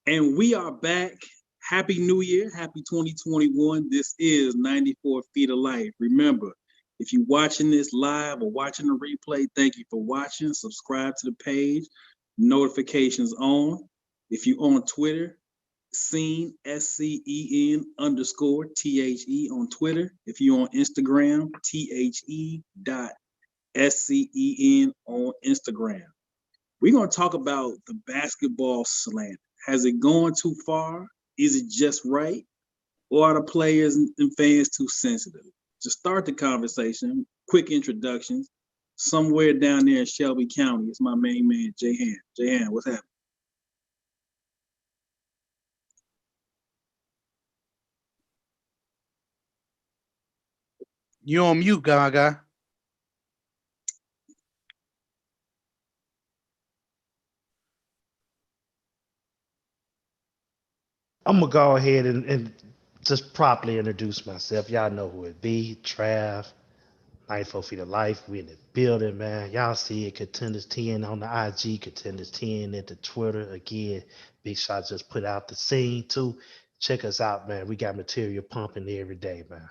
And we are back. Happy New Year. Happy 2021. This is 94 Feet of Life. Remember, if you're watching this live or watching the replay, thank you for watching. Subscribe to the page. Notifications on. If you're on Twitter, Scene, SCEN underscore THE on Twitter. If you're on Instagram, THE.SCEN on Instagram. We're going to talk about the basketball slander. Has it gone too far? Is it just right? Or are the players and fans too sensitive? To start the conversation, quick introductions. Somewhere down there in Shelby County, it's my main man, Jay Han, what's happening? You on mute, Gaga. I'm gonna go ahead and just properly introduce myself. Y'all know who it be. Trav, 94 Feet of Life. We in the building, man. Y'all see it. Contenders 10 on the IG, Contenders 10 at the Twitter. Again, Big Shot just put out the scene too. Check us out, man. We got material pumping every day, man.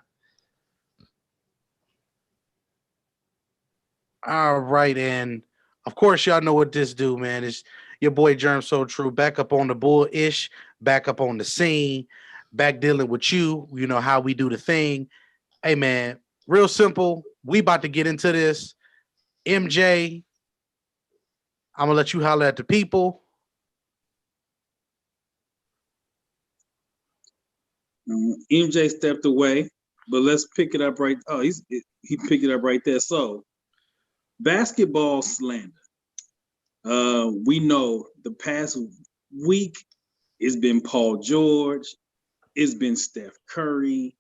All right, and of course, y'all know what this do, man. It's your boy Germ So True, back up on the bull-ish, back up on the scene, back dealing with you. You know how we do the thing. Hey, man, real simple. We about to get into this. MJ, I'm gonna let you holler at the people. MJ stepped away, but let's pick it up right. Oh, he picked it up right there. So, basketball slander. We know the past week it's been Paul George, it's been Steph Curry,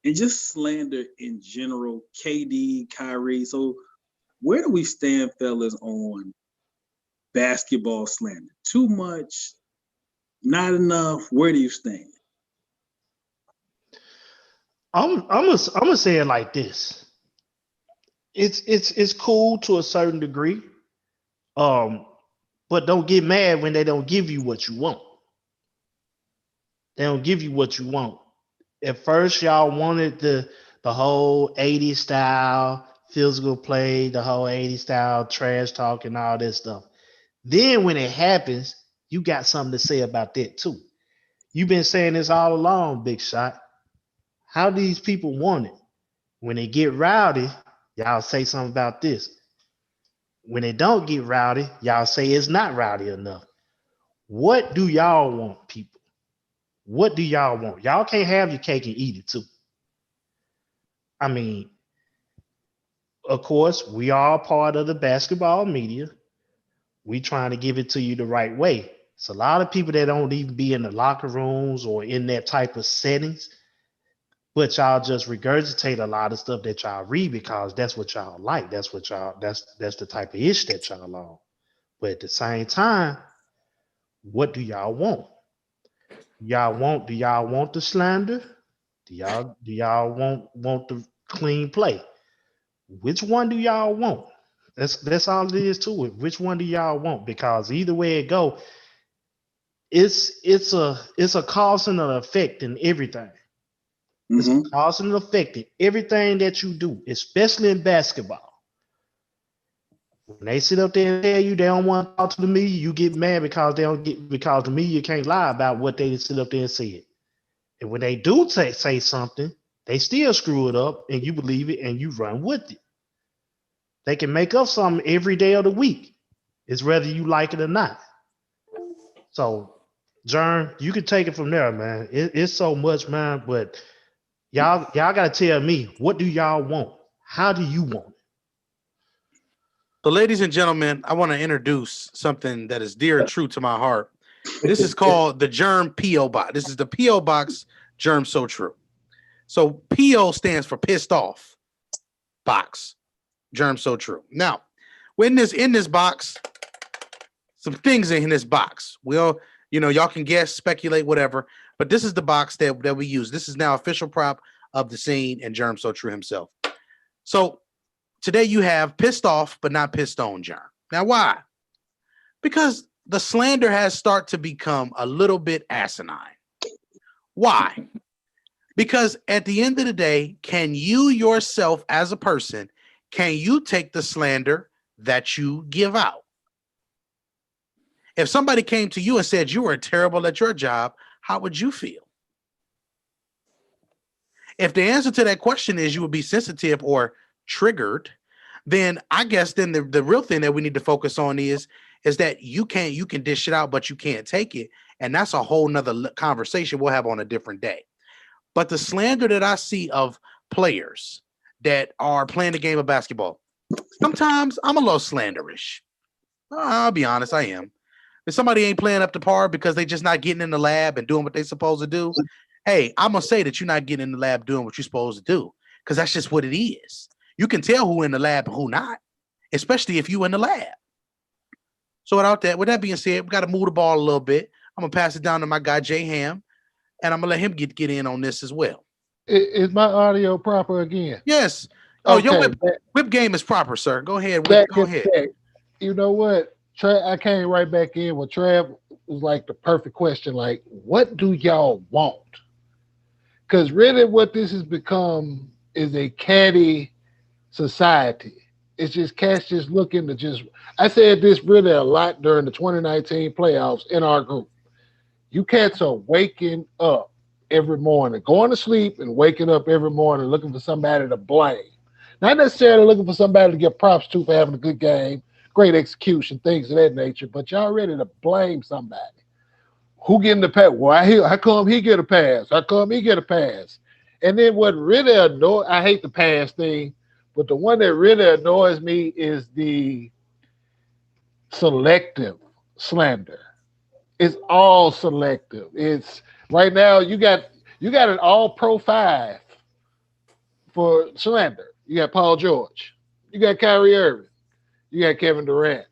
and just slander in general. KD, Kyrie. So, where do we stand, fellas, on basketball slander? Too much, not enough. Where do you stand? I'm gonna say it like this. It's cool to a certain degree. Um, but don't get mad when they don't give you what you want. They don't give you what you want. At first, y'all wanted the whole 80s style physical play, the whole 80s style trash talk and all that stuff. Then when it happens, you got something to say about that too. You've been saying this all along, Big Shot. How these people want it. When they get rowdy, y'all say something about this. When they don't get rowdy, y'all say it's not rowdy enough. What do y'all want, people? What do y'all want? Y'all can't have your cake and eat it too. I mean, of course, we are part of the basketball media. We trying to give it to you the right way. It's a lot of people that don't even be in the locker rooms or in that type of settings, but y'all just regurgitate a lot of stuff that y'all read because that's what y'all like. That's the type of ish that y'all on. But at the same time, what do y'all want? Do y'all want the slander? Do y'all want the clean play? Which one do y'all want? That's all it is to it. Which one do y'all want? Because either way it go, it's a cause and an effect in everything. It's a cause and an effect in everything that you do, especially in basketball. When they sit up there and tell you they don't want to talk to the media, you get mad because the media can't lie about what they sit up there and say. And when they do say something, they still screw it up and you believe it and you run with it. They can make up something every day of the week. It's whether you like it or not. So, Jern, you can take it from there, man. It's so much, man. But y'all gotta tell me, what do y'all want? How do you want it? So, ladies and gentlemen, I want to introduce something that is dear and true to my heart. This is called the Germ PO Box. This is the PO Box Germ So True. So PO stands for pissed off box. Germ So True. Now, when in this box, some things in this box. We'll, y'all can guess, speculate, whatever. But this is the box that we use. This is now official prop of the scene and Germ So True himself. So today you have pissed off, but not pissed on, Germ. Now, why? Because the slander has started to become a little bit asinine. Why? Because at the end of the day, can you yourself as a person, can you take the slander that you give out? If somebody came to you and said you were terrible at your job, how would you feel? If the answer to that question is you would be sensitive or triggered, then I guess then the real thing that we need to focus on is that you can dish it out, but you can't take it. And that's a whole nother conversation we'll have on a different day. But the slander that I see of players that are playing the game of basketball, sometimes I'm a little slanderish. I'll be honest, I am. If somebody ain't playing up to par because they just not getting in the lab and doing what they supposed to do, hey, I'm gonna say that you're not getting in the lab doing what you're supposed to do, because that's just what it is. You can tell who in the lab and who not, especially if you in the lab. So with that being said, we got to move the ball a little bit. I'm gonna pass it down to my guy Jay Ham, and I'm gonna let him get in on this as well. Is my audio proper again? Yes. Oh, Okay, your whip game is proper, sir. Go ahead. Go ahead. You know what? I came right back in when Trav was like the perfect question, like, what do y'all want? Because really what this has become is a catty society. It's just cats just looking to just, I said this really a lot during the 2019 playoffs in our group. You cats are waking up every morning, going to sleep and waking up every morning looking for somebody to blame. Not necessarily looking for somebody to give props to for having a good game, great execution, things of that nature, but y'all ready to blame somebody. Who getting the pass? Well, how come he get a pass? How come he get a pass? And then what really annoys, I hate the pass thing, but the one that really annoys me is the selective slander. It's all selective. It's right now you got an all pro 5 for slander. You got Paul George. You got Kyrie Irving. You got Kevin Durant.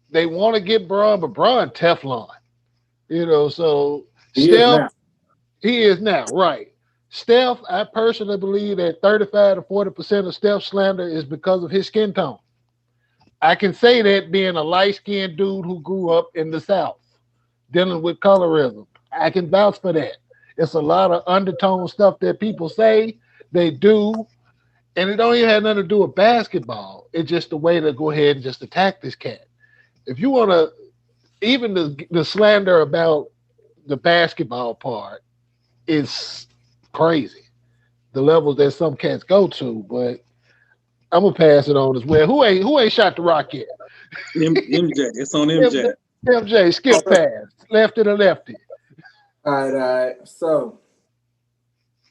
They want to get Braun, but Braun Teflon. So Steph, he is now, right. Steph, I personally believe that 35 to 40% of Steph's slander is because of his skin tone. I can say that being a light-skinned dude who grew up in the South, dealing with colorism. I can vouch for that. It's a lot of undertone stuff that people say, they do, and it don't even have nothing to do with basketball. It's just the way to go ahead and just attack this cat. If you want to, even the slander about the basketball part is crazy. The levels that some cats go to, but I'm gonna pass it on as well. Who ain't shot the rock yet? MJ. It's on MJ. MJ, skip pass, lefty to lefty. All right. So,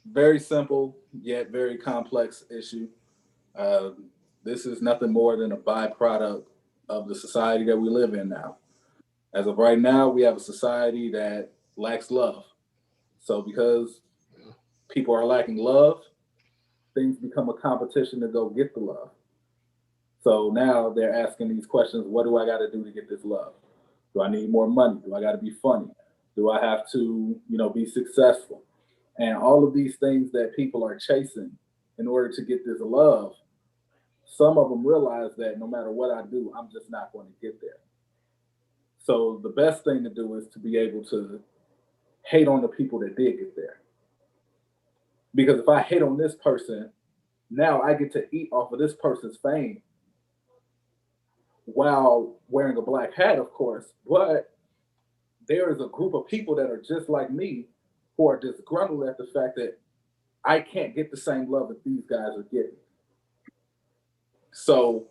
very simple yet very complex issue. This is nothing more than a byproduct of the society that we live in now. As of right now, we have a society that lacks love. So because people are lacking love, things become a competition to go get the love. So now they're asking these questions: what do I got to do to get this love? Do I need more money? Do I got to be funny? Do I have to, be successful? And all of these things that people are chasing in order to get this love, some of them realize that no matter what I do, I'm just not going to get there. So the best thing to do is to be able to hate on the people that did get there. Because if I hate on this person, now I get to eat off of this person's fame while wearing a black hat, of course. But there is a group of people that are just like me who are disgruntled at the fact that I can't get the same love that these guys are getting. So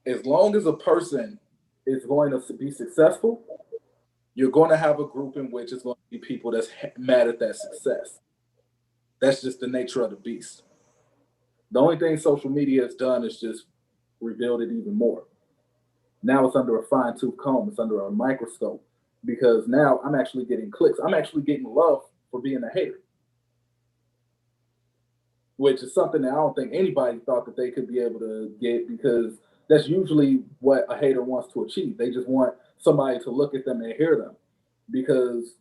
as long as a person is going to be successful, you're going to have a group in which it's going to be people that's mad at that success. That's just the nature of the beast. The only thing social media has done is just revealed it even more. Now it's under a fine-tooth comb. It's under a microscope, because now I'm actually getting clicks. I'm actually getting love for being a hater, which is something that I don't think anybody thought that they could be able to get, because that's usually what a hater wants to achieve. They just want somebody to look at them and hear them, because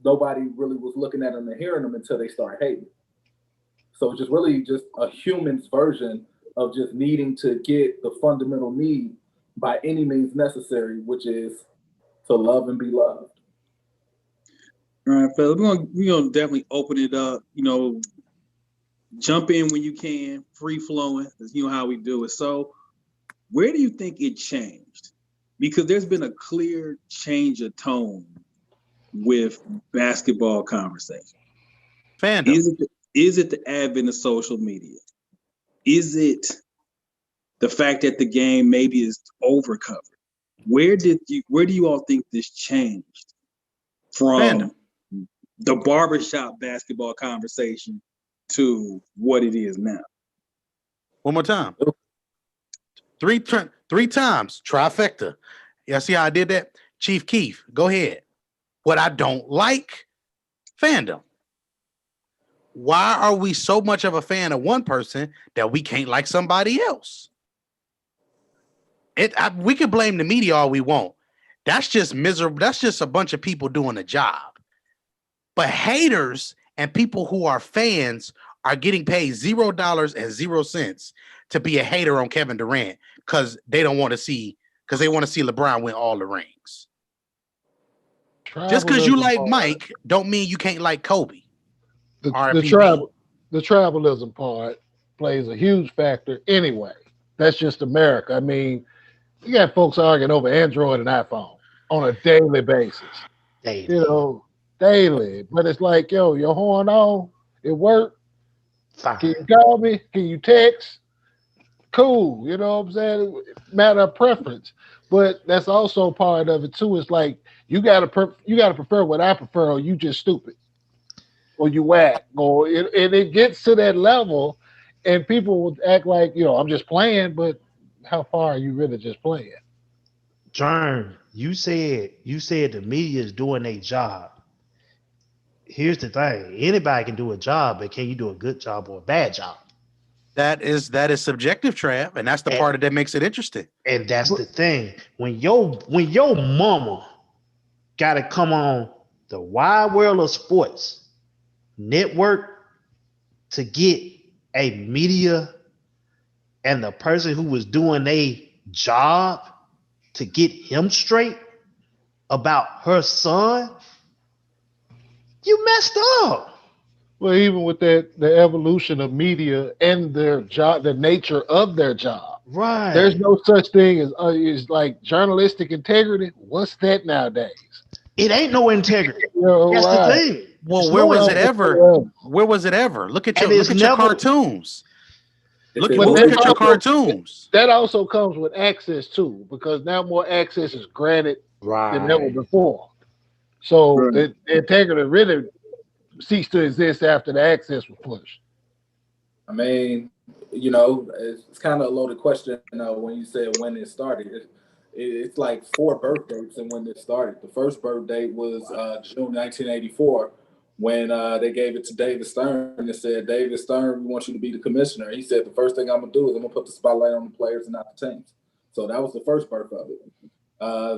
nobody really was looking at them and hearing them until they start hating. So it's just really just a human's version of just needing to get the fundamental need by any means necessary, which is to love and be loved. All right, fellas, we're gonna definitely open it up. Jump in when you can, free flowing. You know how we do it. So, where do you think it changed? Because there's been a clear change of tone with basketball conversation. Fandom. Is it the advent of social media? Is it the fact that the game maybe is overcovered? Where do you all think this changed from Fandom. the barbershop basketball conversation to what it is now? One more time. Three times. Trifecta. Yeah, see how I did that? Chief Keef, go ahead. What I don't like, fandom. Why are we so much of a fan of one person that we can't like somebody else? We can blame the media all we want. That's just miserable. That's just a bunch of people doing a job. But haters and people who are fans are getting paid $0.00 to be a hater on Kevin Durant because they want to see LeBron win all the rings. Just because you like Mike don't mean you can't like Kobe. The tribalism part plays a huge factor anyway. That's just America. I mean, you got folks arguing over Android and iPhone on a daily basis. Daily. But it's like, yo, your horn on, it worked. Fine. Can you call me? Can you text? Cool. You know what I'm saying? Matter of preference. But that's also part of it too. It's like you gotta prefer what I prefer, or you just stupid, or you whack, or it gets to that level, and people would act like, I'm just playing, but how far are you really just playing? Jern, you said the media is doing their job. Here's the thing: anybody can do a job, but can you do a good job or a bad job? That is subjective, Trav, and that's the part that makes it interesting. And that's the thing. When your mama got to come on the wide world of sports network to get a media and the person who was doing a job to get him straight about her son, you messed up. Well, even with the evolution of media and their job, the nature of their job, right? There's no such thing as like journalistic integrity. What's that nowadays? It ain't no integrity. That's the thing. Well, where was it ever? Where was it ever? Look at your cartoons. Look at your cartoons. That also comes with access too, because now more access is granted than ever before. So the integrity really ceased to exist after the access was pushed. I mean, it's kind of a loaded question when you said when it started. It's like 4 birth dates and when it started. The first birth date was June 1984 when they gave it to David Stern and said, David Stern, we want you to be the commissioner. He said, the first thing I'm going to do is I'm going to put the spotlight on the players and not the teams. So that was the first birth of it.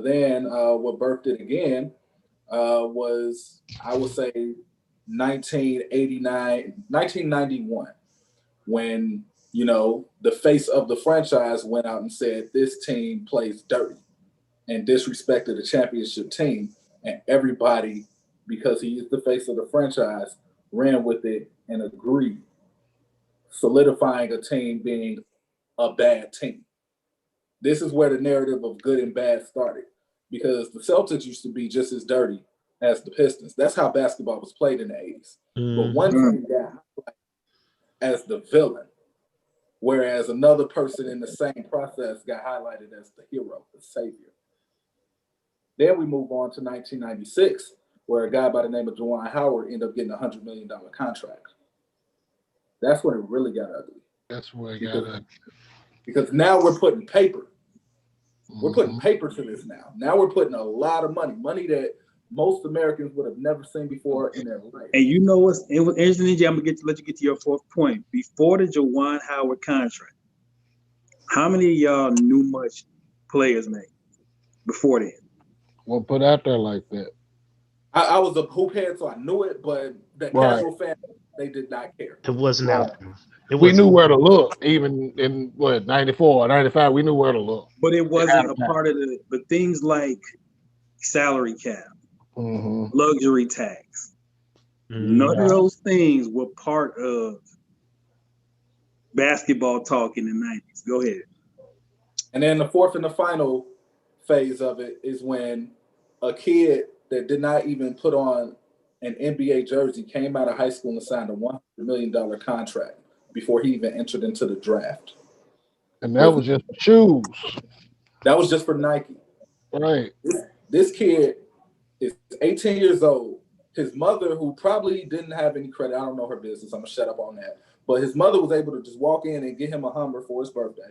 Then what birthed it again was, I would say, 1991, when the face of the franchise went out and said this team plays dirty and disrespected the championship team, and everybody, because he is the face of the franchise, ran with it and agreed, solidifying a team being a bad team. This is where the narrative of good and bad started, because the Celtics used to be just as dirty as the Pistons. That's how basketball was played in the 80s. But one team got highlighted as the villain, whereas another person in the same process got highlighted as the hero, the savior. Then we move on to 1996, where a guy by the name of Juwan Howard ended up getting a $100 million contract. That's when it really got ugly. That's where it got ugly. Because now we're putting paper. We're putting paper to this now. Now we're putting a lot of money that most Americans would have never seen before in their life. And you know what's interesting? I'm gonna let you get to your fourth point. Before the Juwan Howard contract, how many of y'all knew much players made before then? Well, put out there like that. I was a hoop head, so I knew it, but the casual fan, they did not care. It wasn't out there. We knew where to look, even in 94 or 95, we knew where to look. But it wasn't a part of the things like salary cap, Mm-hmm. luxury tax. None of those things were part of basketball talk in the 90s. Go ahead. And then the fourth and the final phase of it is when a kid that did not even put on an NBA jersey came out of high school and signed a $100 million contract before he even entered into the draft. And that was just shoes. That was just for Nike. Right. This kid is 18 years old. His mother, who probably didn't have any credit, I don't know her business, I'm going to shut up on that. But his mother was able to just walk in and get him a Hummer for his birthday.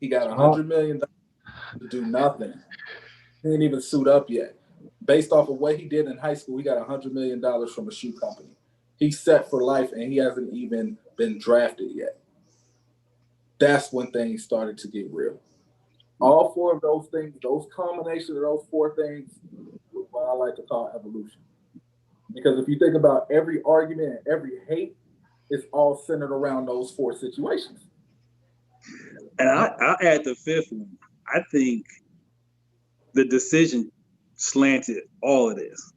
He got $100 million to do nothing. He didn't even suit up yet. Based off of what he did in high school, he got $100 million from a shoe company. He's set for life, and he hasn't even been drafted yet. That's when things started to get real. All four of those things, those combination of those four things, is what I like to call evolution. Because if you think about every argument and every hate, it's all centered around those four situations. And I'll add the fifth one. I think the decision slanted all of this.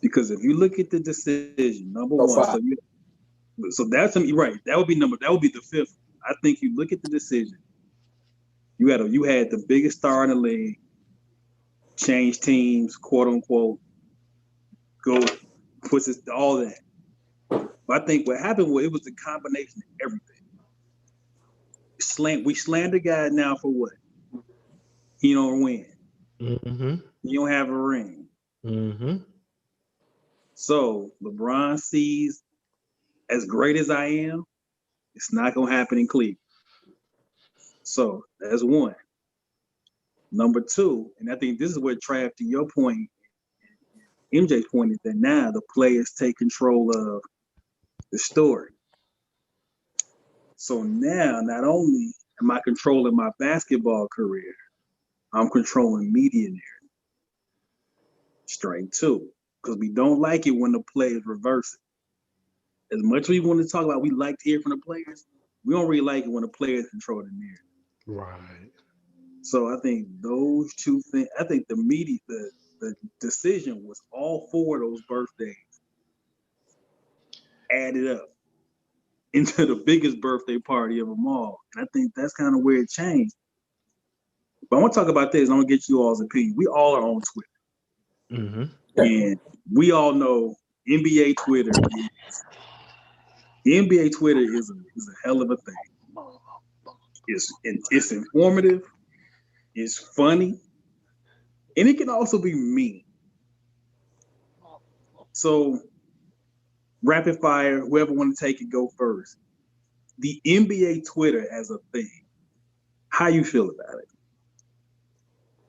Because if you look at the decision, number one, so that's right. That would be the fifth. I think you look at the decision. You had the biggest star in the league, change teams, quote unquote, go puts it all that. But I think what happened was it was a combination of everything. We slander guy now for what? He don't win. Mm-hmm. He don't have a ring. Mm-hmm. So LeBron sees, as great as I am, it's not gonna happen in Cleveland. So that's one. Number two, and I think this is where, Trav, to your point, MJ's point, is that now the players take control of the story. So now, not only am I controlling my basketball career, I'm controlling media narrative. Straight two, because we don't like it when the players reverse it. As much as we want to talk about, we like to hear from the players. We don't really like it when the players control the narrative. Right. So I think those two things. I think the media, the decision was all four of those birthdays added up into the biggest birthday party of them all. And I think that's kind of where it changed. But I want to talk about this. I'm gonna get you all's opinion. We all are on Twitter. Mm-hmm. And we all know NBA Twitter is a hell of a thing. It's informative, it's funny, and it can also be mean. So rapid fire, whoever want to take it, go first. The NBA Twitter as a thing, how you feel about it?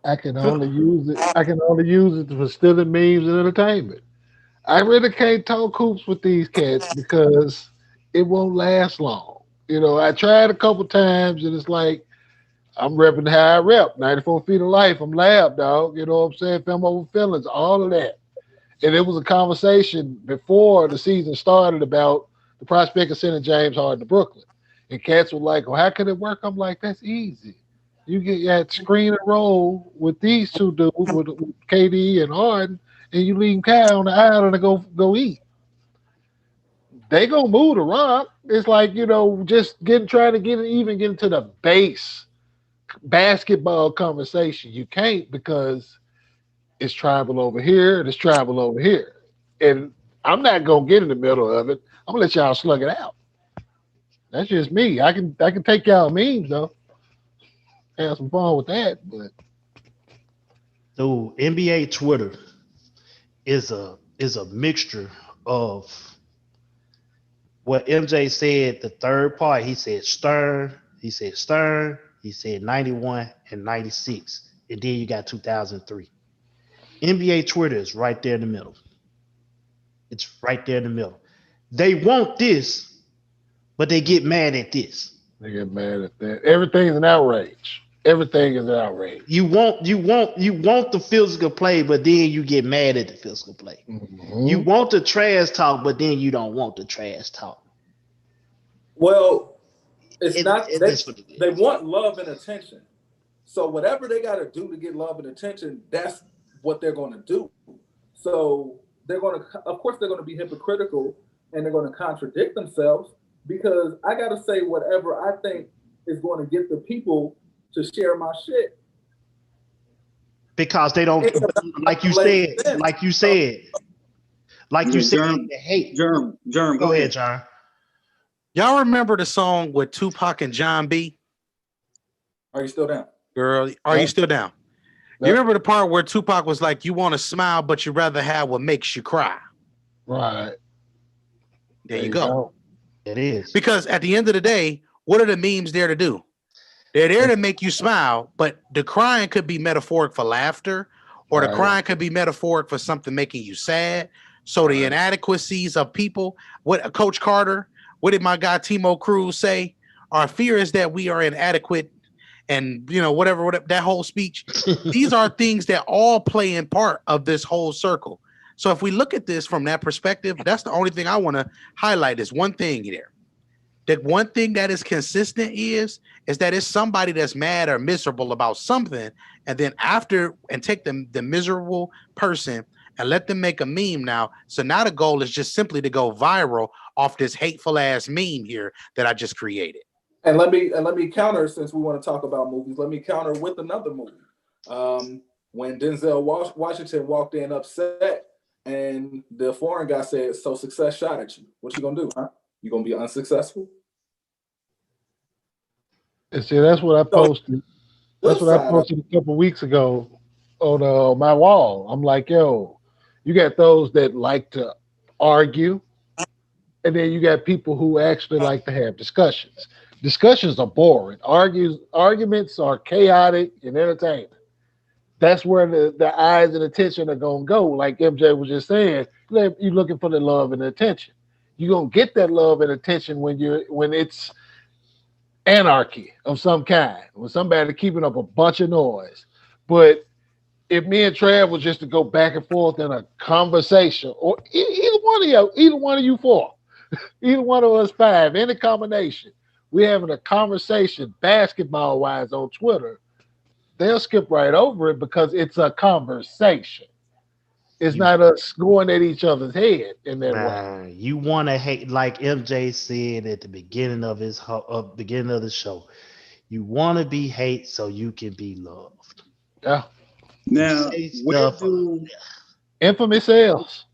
I can only use it for stealing memes and entertainment. I really can't talk hoops with these cats because it won't last long. You know, I tried a couple times and it's like I'm repping how I rep. 94 feet of life. I'm lab, dog. You know what I'm saying? Film over feelings, all of that. And it was a conversation before the season started about the prospect of sending James Harden to Brooklyn. And cats were like, well, how can it work? I'm like, that's easy. You get that screen and roll with these two dudes, with KD and Harden, and you leave Kyle on the island and go eat. They gonna move the rock. It's like, you know, just trying to get into the base basketball conversation. You can't, because it's tribal over here and it's tribal over here. And I'm not gonna get in the middle of it. I'm gonna let y'all slug it out. That's just me. I can take y'all memes though. Have some fun with that, but So NBA Twitter is a mixture of what MJ said. The third part, he said Stern, he said 91 and 96, and then you got 2003. NBA Twitter is right there in the middle. It's right there in the middle. They want this, but they get mad at this. they get mad at that. Everything's an outrage. Everything is an outrage. You want the physical play, but then you get mad at the physical play. Mm-hmm. You want the trash talk, but then you don't want the trash talk. Well, it's not. That's what it is. They want love and attention. So whatever they got to do to get love and attention, that's what they're going to do. So they're going to, of course, they're going to be hypocritical and they're going to contradict themselves because I got to say whatever I think is going to get the people to share my shit. Because they don't, like you said, the hate. Germ, Go ahead, John. Y'all remember the song with Tupac and John B? Are you still down? Girl, are you still down? Yep. You remember the part where Tupac was like, you want to smile, but you'd rather have what makes you cry. Right. There you go. It is. Because at the end of the day, what are the memes there to do? They're there to make you smile, but the crying could be metaphoric for laughter, or the crying could be metaphoric for something making you sad. So the inadequacies of people, what Coach Carter, what did my guy Timo Cruz say? Our fear is that we are inadequate, and whatever that whole speech. These are things that all play in part of this whole circle. So if we look at this from that perspective, that's the only thing I want to highlight is one thing there. The one thing that is consistent is that it's somebody that's mad or miserable about something, and then take the miserable person and let them make a meme now. So now the goal is just simply to go viral off this hateful ass meme here that I just created. And let me counter, since we want to talk about movies, let me counter with another movie. When Denzel Washington walked in upset and the foreign guy said, "So success shot at you. What you gonna do, huh? You gonna be unsuccessful?" And see, that's what I posted. That's what I posted a couple weeks ago on my wall. I'm like, yo, you got those that like to argue, and then you got people who actually like to have discussions. Discussions are boring. Arguments are chaotic and entertaining. That's where the eyes and attention are gonna go. Like MJ was just saying, you're looking for the love and attention. You're gonna get that love and attention when it's anarchy of some kind, when somebody keeping up a bunch of noise. But if me and Trav was just to go back and forth in a conversation, or either one of you four, either one of us five, any combination, we're having a conversation basketball wise on Twitter, they'll skip right over it because it's a conversation. It's not us going at each other's head in that way. You want to hate, like MJ said at the beginning of the show. You want to be hate so you can be loved. Yeah. Now, where do infamous sales?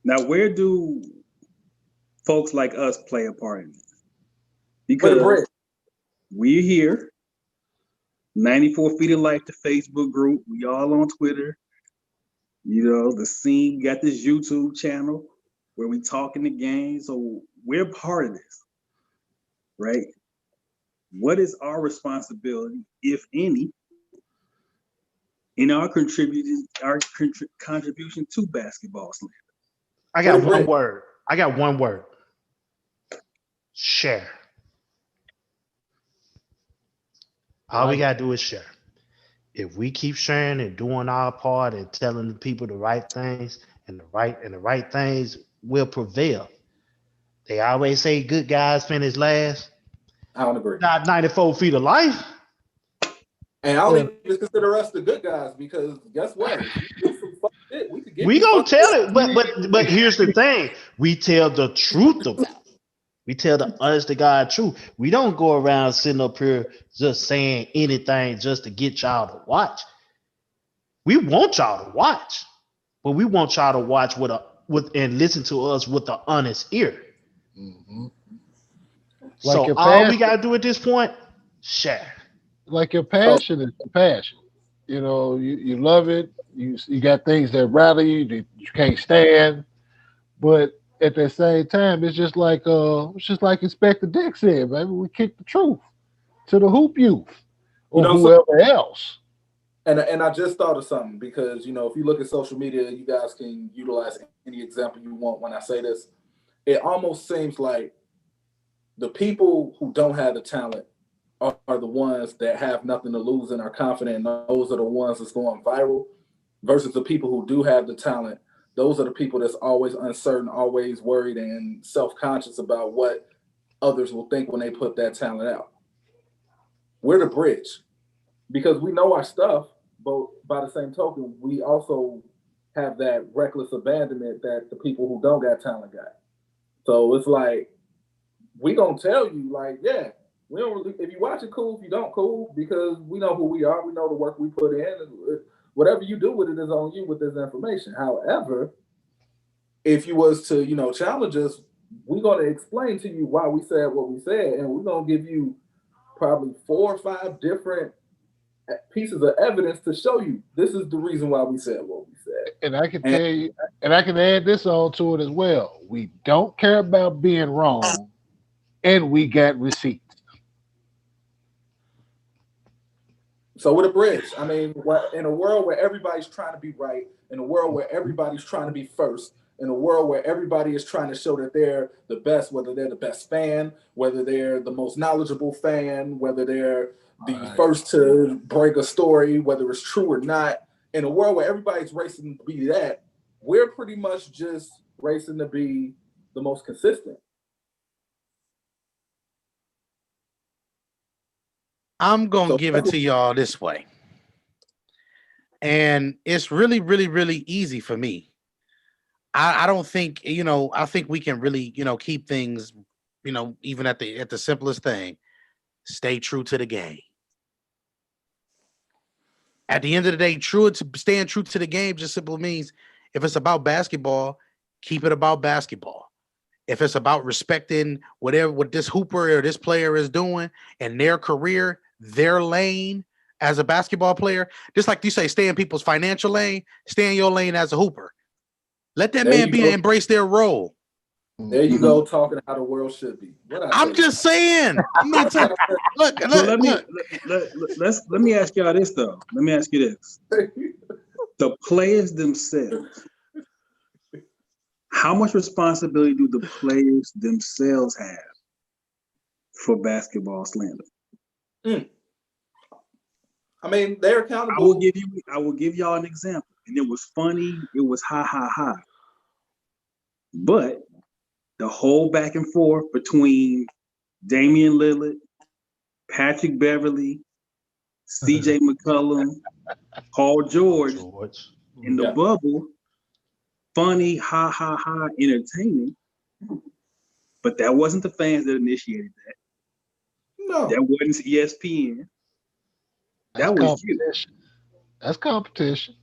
Now, where do folks like us play a part in it? Because we're here, 94 Feet of Life, the Facebook group. We all on Twitter. The scene got this YouTube channel where we talking the game. So we're part of this, right? What is our responsibility, if any, in our contribution to Basketball Slander? I got one word. Share. All we gotta do is share. If we keep sharing and doing our part and telling the people the right things and the right things will prevail. They always say good guys finish last. I don't agree. Not 94 Feet of Life. And I don't even consider us the good guys because guess what? If you do some fuck shit, we gonna tell it, but here's the thing: we tell the truth about it. We tell the honest to God truth. We don't go around sitting up here just saying anything just to get y'all to watch. We want y'all to watch, but we want y'all to watch and listen to us with an honest ear. Mm-hmm. So all we gotta do at this point, share. Like your passion is the passion. You love it. You got things that rattle you that you can't stand, but at the same time, it's just like Inspector Dick said, baby. We kick the truth to the hoop youth or whoever else. And I just thought of something because if you look at social media, you guys can utilize any example you want when I say this. It almost seems like the people who don't have the talent are the ones that have nothing to lose and are confident, and those are the ones that's going viral, versus the people who do have the talent. Those are the people that's always uncertain, always worried and self-conscious about what others will think when they put that talent out. We're the bridge. because we know our stuff, but by the same token, we also have that reckless abandonment that the people who don't got talent got. So it's like we gonna tell you, like, yeah, we don't really. If you watch it, cool. If you don't, cool, because we know who we are. We know the work we put in. And whatever you do with it is on you with this information. However, if you was to, challenge us, we're gonna explain to you why we said what we said, and we're gonna give you probably 4 or 5 different pieces of evidence to show you this is the reason why we said what we said. And I can tell you, and I can add this on to it as well. We don't care about being wrong, and we got receipts. So with a bridge, I mean, in a world where everybody's trying to be right, in a world where everybody's trying to be first, in a world where everybody is trying to show that they're the best, whether they're the best fan, whether they're the most knowledgeable fan, whether they're the first to break a story, whether it's true or not, in a world where everybody's racing to be that, we're pretty much just racing to be the most consistent. I'm going to give it to y'all this way. And it's really, really, really easy for me. I don't think, I think we can really, keep things, even at the simplest thing, stay true to the game. At the end of the day, staying true to the game just simply means if it's about basketball, keep it about basketball. If it's about respecting what this hooper or this player is doing and their career, their lane as a basketball player, just like you say, stay in people's financial lane, stay in your lane as a hooper. Let that man embrace their role. There you go, talking how the world should be. I'm just saying. I'm not saying. Look. Let me ask y'all this though. Let me ask you this: the players themselves, how much responsibility do the players themselves have for basketball slander? I mean, they're accountable. I will give y'all an example, and it was funny. It was ha ha ha. But the whole back and forth between Damian Lillard, Patrick Beverly, CJ McCollum, Paul George in the bubble, funny, ha ha ha, entertaining. But that wasn't the fans that initiated that. No. That wasn't ESPN. That was competition. That's competition.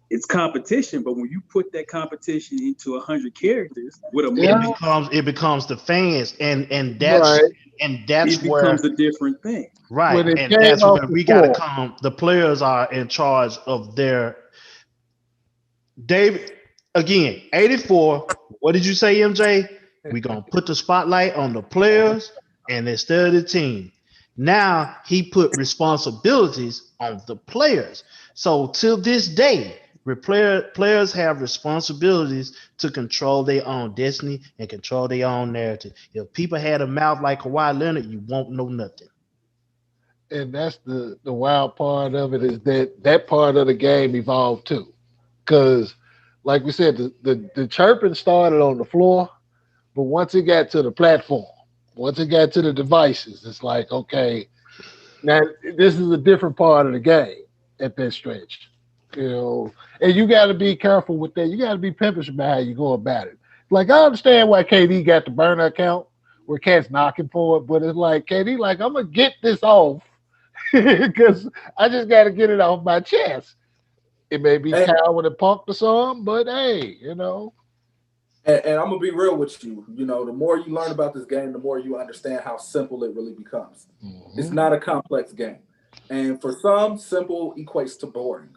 it's competition, but when you put that competition into 100 characters with a it becomes the fans, and that's right. and that's it becomes a different thing, right? And that's where we got to come. The players are in charge of their. David, again, 84. What did you say, MJ? We're gonna put the spotlight on the players and instead of the team. Now he put responsibilities on the players. So till this day, players have responsibilities to control their own destiny and control their own narrative. If people had a mouth like Kawhi Leonard, you won't know nothing. And that's the wild part of it, is that part of the game evolved too. Because, like we said, the chirping started on the floor, but once it got to the platform, once it got to the devices, it's like, okay, now this is a different part of the game at that stretch. And you got to be careful with that. You got to be pimpish about how you go about it. Like, I understand why KD got the burner account where Cat's knocking for it, but it's like, KD, like, I'm going to get this off because I just got to get it off my chest. It may be coward and punked or something, but hey, And I'm going to be real with you. The more you learn about this game, the more you understand how simple it really becomes. Mm-hmm. It's not a complex game. And for some, simple equates to boring.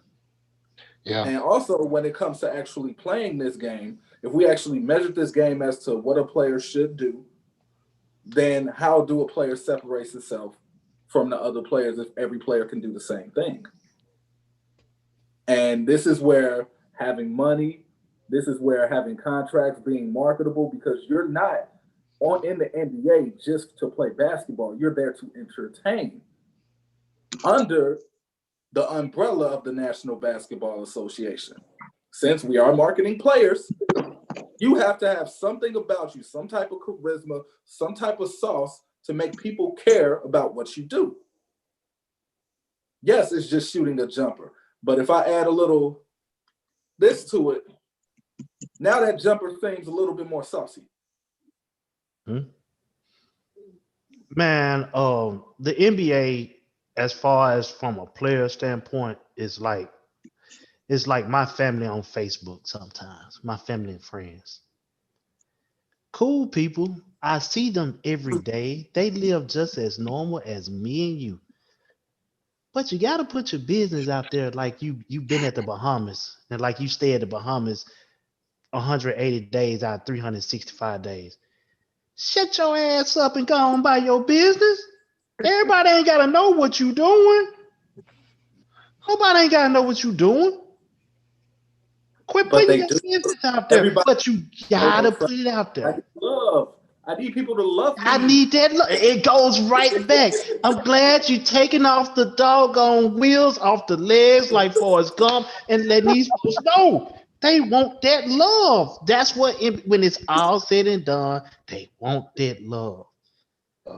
Yeah. And also, when it comes to actually playing this game, if we actually measure this game as to what a player should do, then how do a player separate itself from the other players if every player can do the same thing? And this is where having money, this is where having contracts, being marketable, because you're not in the NBA just to play basketball. You're there to entertain under the umbrella of the National Basketball Association. Since we are marketing players, you have to have something about you, some type of charisma, some type of sauce to make people care about what you do. yes, it's just shooting a jumper. But if I add a little this to it, now that jumper seems a little bit more saucy. Man, the NBA, as far as from a player standpoint, is like it's like my family on Facebook sometimes, my family and friends. Cool people. I see them every day. They live just as normal as me and you. But you gotta put your business out there like you've been at the Bahamas and like you stay at the Bahamas 180 days out of 365 days. Shut your ass up and go on by your business. Everybody ain't gotta know what you doing. Nobody ain't gotta know what you doing. Quit But putting they your do. business out there. Everybody But you gotta put it out I there. need love. I need people to love me. I need that. It goes right back. I'm glad you taking off the doggone wheels off the legs like Forrest Gump and letting these folks know they want that love. That's what, when it's all said and done, they want that love.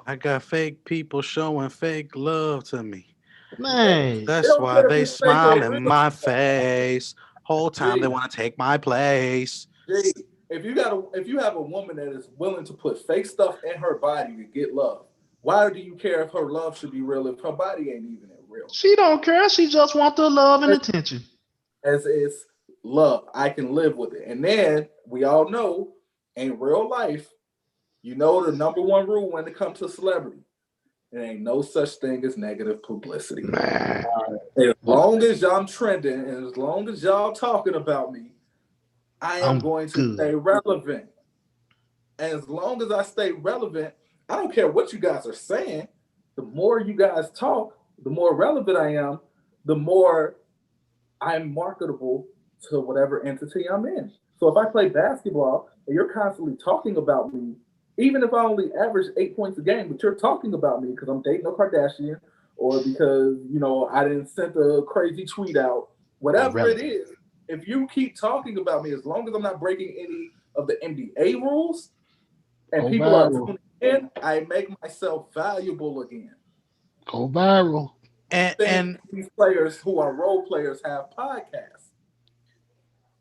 I got fake people showing fake love to me. Man, They That's don't why care if they it's fake or smile in real. my face. Whole time they Gee, want to take my place. gee, if you have a woman that is willing to put fake stuff in her body to get love, why do you care if her love should be real if her body ain't even real? she don't care. She just want the love and attention. As it's love, I can live with it. And then we all know in real life, you know the number one rule when it comes to celebrity. There ain't no such thing as negative publicity. Man. As long as y'all trending and as long as y'all talking about me, I am I'm going to good. stay relevant. And as long as I stay relevant, I don't care what you guys are saying. The more you guys talk, the more relevant I am, the more I'm marketable to whatever entity I'm in. So if I play basketball and you're constantly talking about me, even if I only average 8 points a game, but you're talking about me because I'm dating a Kardashian or because, I didn't send a crazy tweet out, whatever it is, if you keep talking about me, as long as I'm not breaking any of the NBA rules and Go people are viral. tuning in, I make myself valuable again. Go viral. And These players who are role players have podcasts.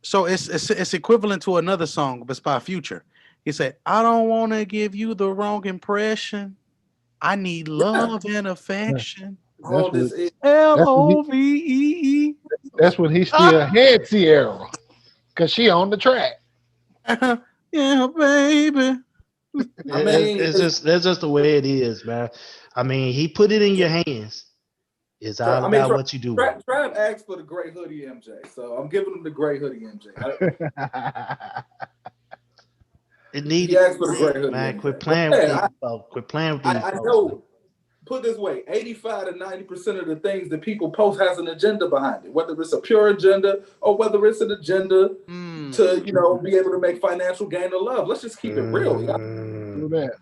so it's equivalent to another song, but it's by Future. He said, "I don't want to give you the wrong impression. I need love and affection." All this is LOVE. That's when he still had Sierra, cause she on the track. Yeah, baby. I mean, That's just the way it is, man. I mean, he put it in your hands. It's all about what you do. Trav asked for the gray hoodie MJ, so I'm giving him the gray hoodie MJ. It He needed, asked for the gray hoodie man. MJ. Quit playing with these folks. Quit playing with these I folks. know. Put it this way, 85 to 90% of the things that people post has an agenda behind it, whether it's a pure agenda or whether it's an agenda to, be able to make financial gain or love. Let's just keep it real. Do that.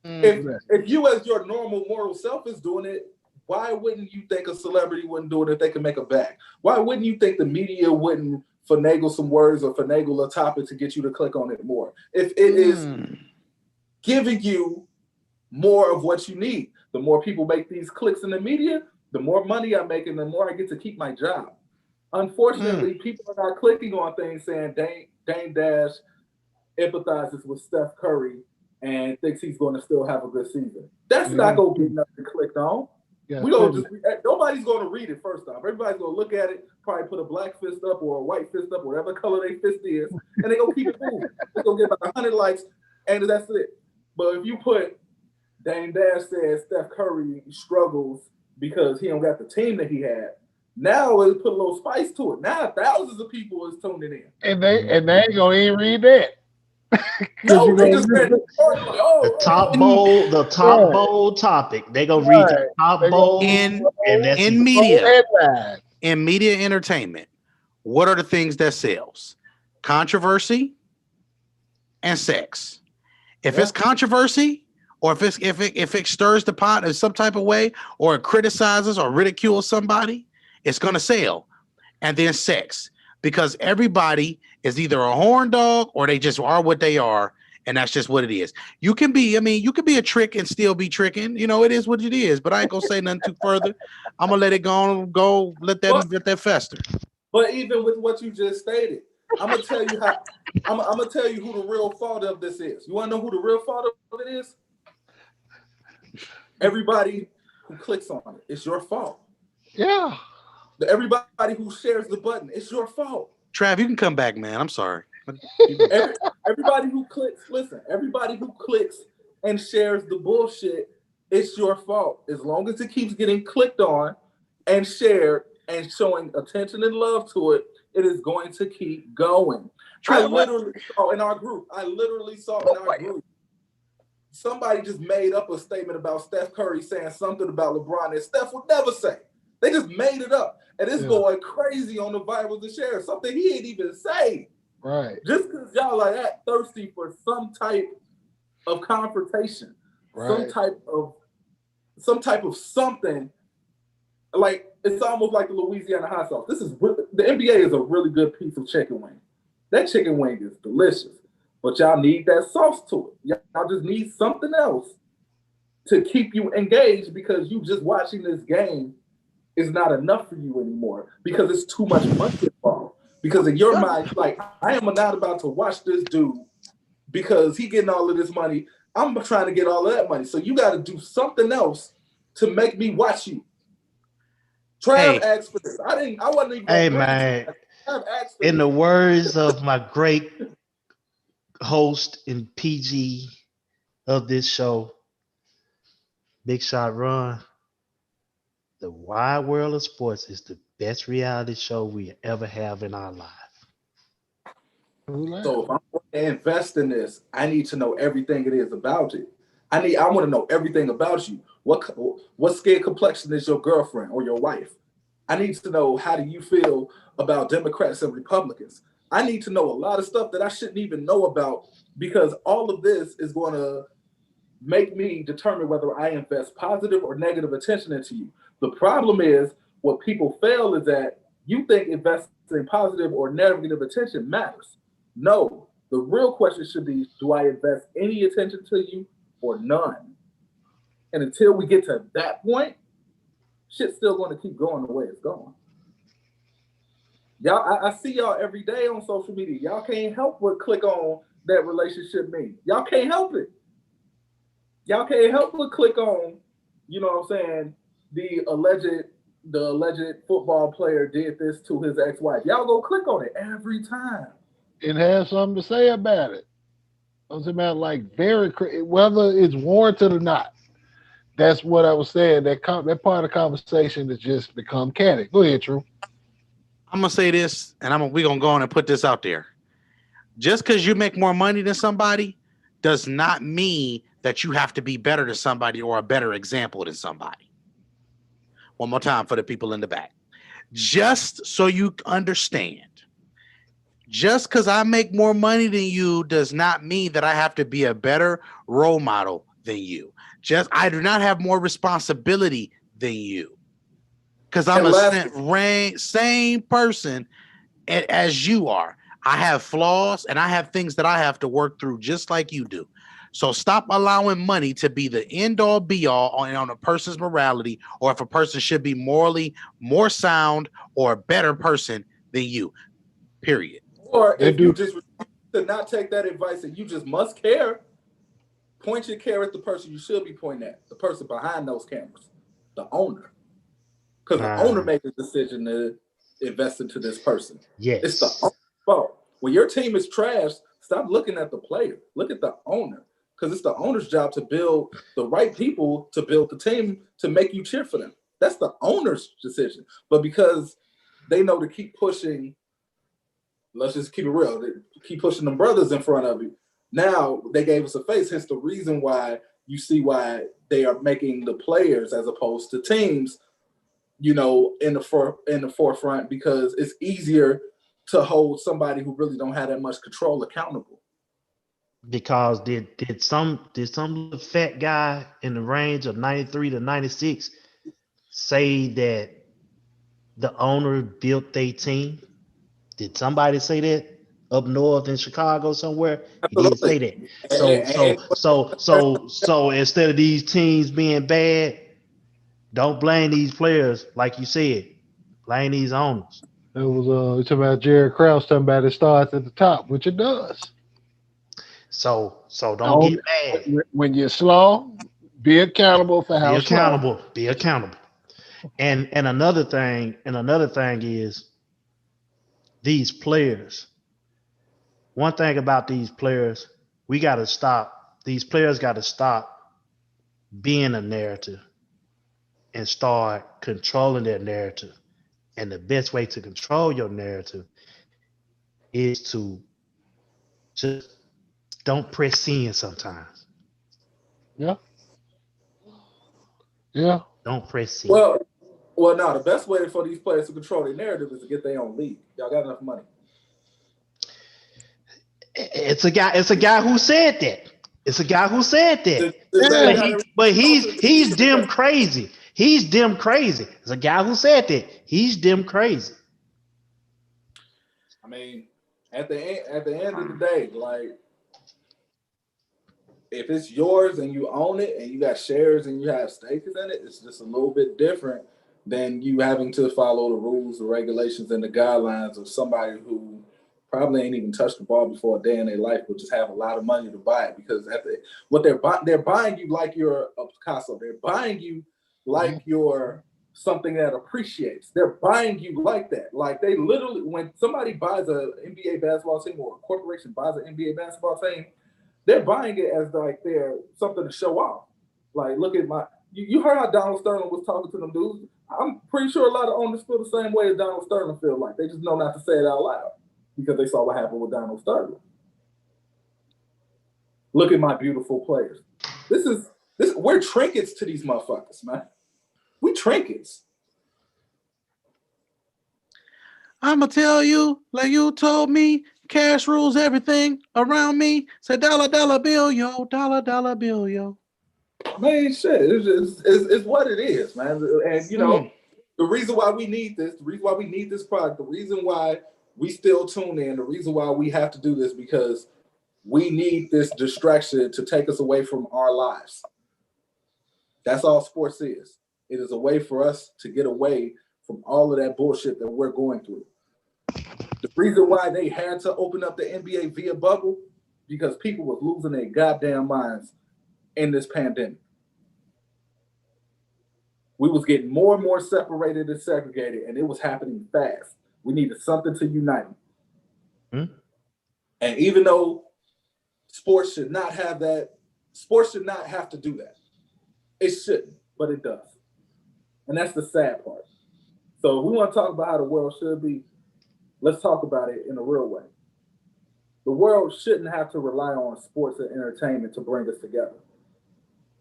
If you as your normal mortal self is doing it, why wouldn't you think a celebrity wouldn't do it if they can make a bag? Why wouldn't you think the media wouldn't finagle some words or finagle a topic to get you to click on it more? If it is giving you more of what you need, the more people make these clicks in the media, the more money I'm making, the more I get to keep my job. Unfortunately, people are not clicking on things saying Dame Dash empathizes with Steph Curry and thinks he's going to still have a good season. That's not going to get nothing clicked on. We don't just nobody's going to read it first off. Everybody's going to look at it, probably put a black fist up or a white fist up, whatever color their fist is, and they're going to keep it moving. They're going to get about 100 likes, and that's it. But if you put Dame Dash says Steph Curry struggles because he don't got the team that he had, now it put a little spice to it. Now thousands of people is tuning in. And they ain't gonna even read that. No, they just read the top bold topic. They gonna read the top bold in media entertainment. What are the things that sells? Controversy and sex. If it's controversy, or if it stirs the pot in some type of way, or it criticizes or ridicules somebody, it's gonna sell. And then sex, because everybody is either a horn dog or they just are what they are, And that's just what it is. You can be a trick and still be tricking. It is what it is. But I ain't gonna say nothing too further. I'm gonna let it go. Let that fester. But even with what you just stated, I'm gonna tell you how. I'm gonna tell you who the real fault of this is. You want to know who the real fault of it is? Everybody who clicks on it, it's your fault. Yeah. Everybody who shares the button, it's your fault. Trav, you can come back, man. I'm sorry. Everybody who clicks, listen, everybody who clicks and shares the bullshit, it's your fault. As long as it keeps getting clicked on and shared and showing attention and love to it, it is going to keep going. I literally saw in our group, somebody just made up a statement about Steph Curry saying something about LeBron that Steph would never say. They just made it up. And it's going crazy on the Bible to share something he ain't even say. Right. Just because y'all are that thirsty for some type of confrontation, some type of something, like it's almost like the Louisiana hot sauce. The NBA is a really good piece of chicken wing. That chicken wing is delicious, but y'all need that sauce to it. Y'all just need something else to keep you engaged, because you just watching this game is not enough for you anymore, because it's too much money involved. Because in your mind, like, I am not about to watch this dude because he getting all of this money. I'm trying to get all of that money. So you got to do something else to make me watch you. Trav asked for this. I wasn't even. Hey, man. In the words of my great host and PG of this show, Big Shot Ron, the wide world of sports is the best reality show we ever have in our life. So if I'm going to invest in this, I need to know everything it is about it. I want to know everything about you. What skin complexion is your girlfriend or your wife? I need to know, how do you feel about Democrats and Republicans? I need to know a lot of stuff that I shouldn't even know about, because all of this is going to make me determine whether I invest positive or negative attention into you. The problem is, what people fail is that you think investing positive or negative attention matters. No, the real question should be, do I invest any attention to you or none? And until we get to that point, shit's still going to keep going the way it's going. Y'all, I see y'all every day on social media. Y'all can't help but click on that relationship meme. Y'all can't help it. Y'all can't help but click on, you know what I'm saying, the alleged football player did this to his ex-wife. Y'all go click on it every time. It has something to say about it. I'm saying about, like, whether it's warranted or not. That's what I was saying. That part of the conversation has just become catty. Go ahead, True. I'm gonna say this, and we're gonna go on and put this out there. Just because you make more money than somebody does not mean that you have to be better than somebody or a better example than somebody. One more time for the people in the back. Just so you understand, just because I make more money than you does not mean that I have to be a better role model than you. I do not have more responsibility than you, because I'm a same person as you are. I have flaws and I have things that I have to work through just like you do. So stop allowing money to be the end all be all on a person's morality, or if a person should be morally more sound or a better person than you, period. Or if you just to not take that advice and you just must care, point your care at the person you should be pointing at, the person behind those cameras, the owner. Because the owner made the decision to invest into this person. Yes. It's the owner's fault. When your team is trash, stop looking at the player. Look at the owner. Because it's the owner's job to build the right people to build the team to make you cheer for them. That's the owner's decision. But because they know to keep pushing, let's just keep it real, they keep pushing them brothers in front of you. Now they gave us a face. Hence the reason why you see why they are making the players as opposed to teams, you know, in the forefront, because it's easier to hold somebody who really don't have that much control accountable. Because did some fat guy in the range of 93 to 96 say that the owner built their team? Did somebody say that? up north in Chicago somewhere. He didn't say that. And So instead of these teams being bad, don't blame these players, like you said. Blame these owners. It was it's about Jared Krause talking about it starts at the top, which it does. So don't Only get mad. when you're slow, be accountable for Be how slow. accountable. Be accountable. And another thing is these players. One thing about these players, we got to stop. These players got to stop being a narrative and start controlling their narrative. And the best way to control your narrative is to just don't press in sometimes. Yeah, yeah. Don't press in. well, no. The best way for these players to control their narrative is to get their own league. Y'all got enough money. It's a guy who said that. It's a guy who said that. But he's dim crazy. He's dim crazy. It's a guy who said that. He's dim crazy. I mean, at the end of the day, like if it's yours and you own it and you got shares and you have stakes in it, it's just a little bit different than you having to follow the rules, the regulations, and the guidelines of somebody who probably ain't even touched the ball before a day in their life, but just have a lot of money to buy it because what they're buying you like you're a Picasso. They're buying you like you're something that appreciates. They're buying you like that. Like they literally, when somebody buys an NBA basketball team or a corporation buys an NBA basketball team, they're buying it as like they're something to show off. Like, look at you heard how Donald Sterling was talking to them dudes. I'm pretty sure a lot of owners feel the same way as Donald Sterling feels like. They just know not to say it out loud because they saw what happened with Donald Sterling. Look at my beautiful players. We're trinkets to these motherfuckers, man. We trinkets. I'ma tell you, like you told me, cash rules everything around me. Say dollar, dollar bill, yo, dollar, dollar bill, yo. Man, shit, it's what it is, man. And you know, the reason why we need this, the reason why we need this product, the reason why we still tune in, the reason why we have to do this, because we need this distraction to take us away from our lives. That's all sports is. It is a way for us to get away from all of that bullshit that we're going through. The reason why they had to open up the NBA via bubble, because people was losing their goddamn minds in this pandemic. We was getting more and more separated and segregated, and it was happening fast. We needed something to unite them. And even though sports should not have that, sports should not have to do that. It shouldn't, but it does. And that's the sad part. So if we want to talk about how the world should be, let's talk about it in a real way. The world shouldn't have to rely on sports and entertainment to bring us together.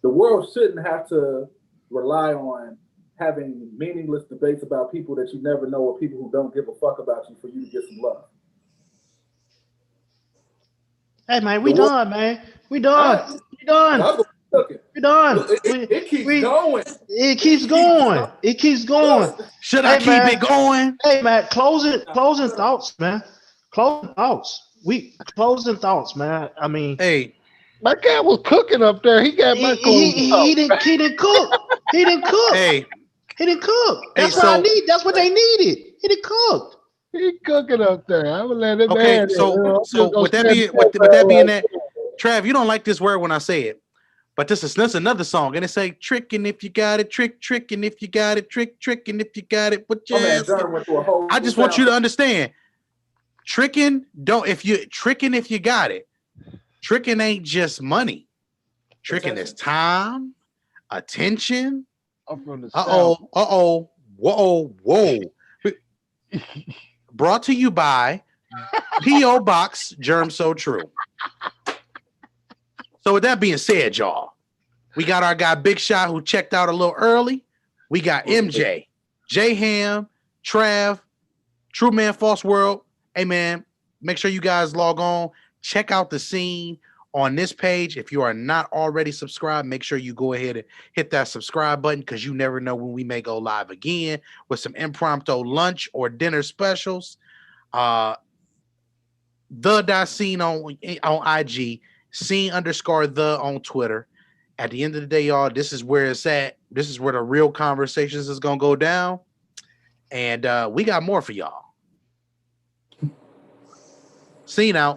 The world shouldn't have to rely on having meaningless debates about people that you never know or people who don't give a fuck about you for you to get some love. Hey man, we done, man. We done. We done. We done. It keeps going. It keeps going. It keeps going. Should I keep it going? Hey man, closing thoughts, man. Closing thoughts. Closing thoughts, man. I mean, hey, my guy was cooking up there. He got my he didn't cook. He didn't cook. Hey, he didn't cook. That's hey, what I need. That's what they needed. He didn't cook. He cooking up there. I would let it. Okay, so with that being that, Trav, you don't like this word when I say it, but that's another song, and it say tricking if you got it, tricking if you got it, tricking if you got it. But I just want you to understand, tricking if you got it. Tricking ain't just money. Tricking is time, attention. I'm from the South. Whoa. Brought to you by P.O. Box Germ So True. So with that being said, y'all, we got our guy Big Shot who checked out a little early. We got MJ, J Ham, Trav, True Man False World. Hey man, make sure you guys log on. Check out the scene on this page. If you are not already subscribed, make sure you go ahead and hit that subscribe button because you never know when we may go live again with some impromptu lunch or dinner specials. the.scene on IG, scene_the on Twitter. At the end of the day, y'all, this is where it's at. This is where the real conversations is gonna go down. And we got more for y'all. Scene out.